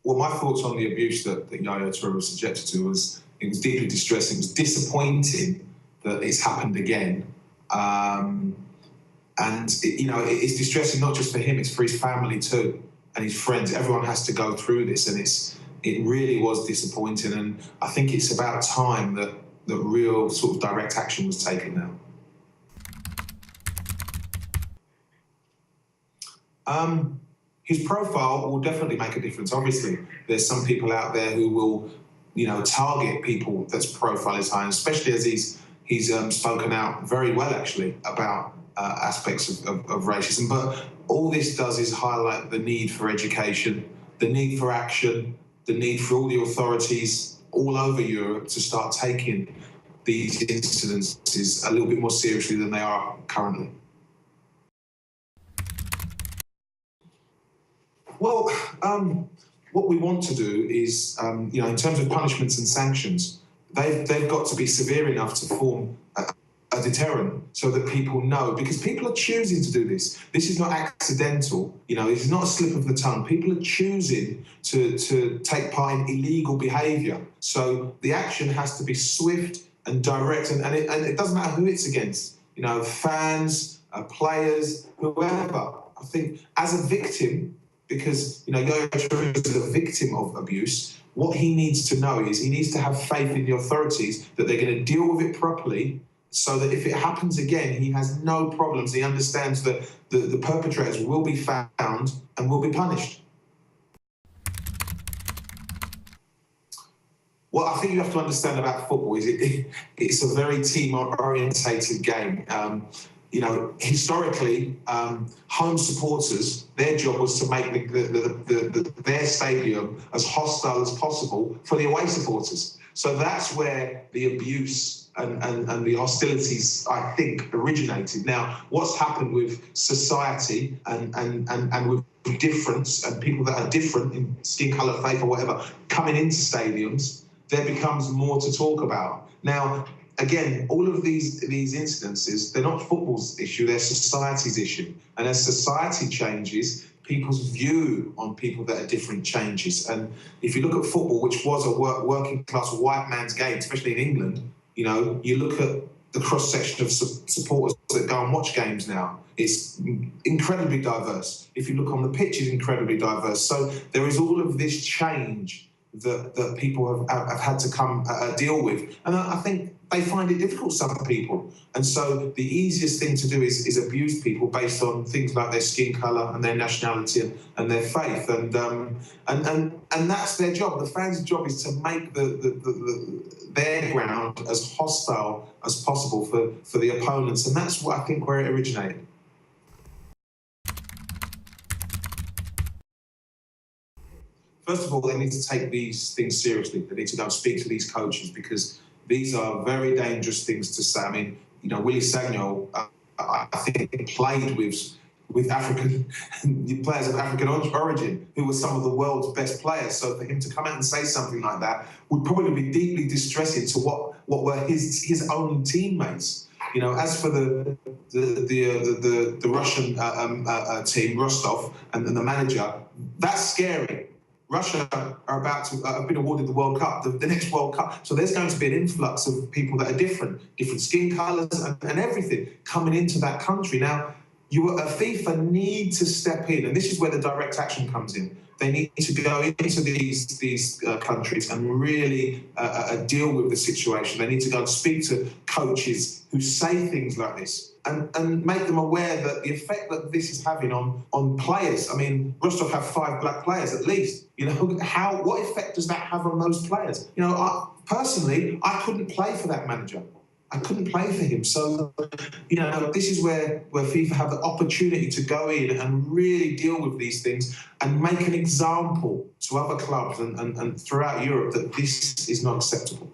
Well, my thoughts on the abuse that Yaya Toure was subjected to was, it was deeply distressing. It was disappointing that it's happened again. It's distressing not just for him, it's for his family too, and his friends. Everyone has to go through this, and it really was disappointing. And I think it's about time that real sort of direct action was taken now. His profile will definitely make a difference. Obviously, there's some people out there who will, target people that's profile is high, and especially as he's spoken out very well, actually, about aspects of racism. But all this does is highlight the need for education, the need for action, the need for all the authorities all over Europe to start taking these incidences a little bit more seriously than they are currently. Well, what we want to do is, in terms of punishments and sanctions, they've got to be severe enough to form a deterrent so that people know, because people are choosing to do this. This is not accidental, this is not a slip of the tongue. People are choosing to take part in illegal behaviour. So the action has to be swift and direct, and it doesn't matter who it's against, fans, players, whoever. I think as a victim, because Yaya Toure is a victim of abuse, what he needs to know is he needs to have faith in the authorities that they're going to deal with it properly, so that if it happens again, he has no problems. He understands that the perpetrators will be found and will be punished. What I think you have to understand about football is it's a very team-orientated game. Historically, home supporters, their job was to make their stadium as hostile as possible for the away supporters. So that's where the abuse and the hostilities, I think, originated. Now, what's happened with society and with difference and people that are different in skin colour, faith or whatever, coming into stadiums, there becomes more to talk about. Now, again, all of these incidences, they're not football's issue, they're society's issue. And as society changes, people's view on people that are different changes. And if you look at football, which was a working class white man's game, especially in England, you look at the cross-section of supporters that go and watch games now. It's incredibly diverse. If you look on the pitch, it's incredibly diverse. So there is all of this change that people have had to come deal with. And I think they find it difficult, some people. And so the easiest thing to do is abuse people based on things like their skin colour and their nationality and their faith. And that's their job. The fans' job is to make their ground as hostile as possible for the opponents. And that's what I think where it originated. First of all, they need to take these things seriously. They need to go and speak to these coaches, because these are very dangerous things to say. I mean, Willy Sagnol, I think, played with African players of African origin, who were some of the world's best players. So for him to come out and say something like that would probably be deeply distressing to what were his own teammates. As for the Russian team, Rostov, and the manager, that's scary. Russia are about to have been awarded the World Cup, the next World Cup. So there's going to be an influx of people that are different skin colours and everything coming into that country. Now, FIFA need to step in, and this is where the direct action comes in. They need to go into these countries and really deal with the situation. They need to go and speak to coaches who say things like this and make them aware that the effect that this is having on players. I mean, Rostov have 5 black players at least. What effect does that have on those players? Personally, I couldn't play for that manager. I couldn't play for him. So, this is where FIFA have the opportunity to go in and really deal with these things and make an example to other clubs and throughout Europe that this is not acceptable.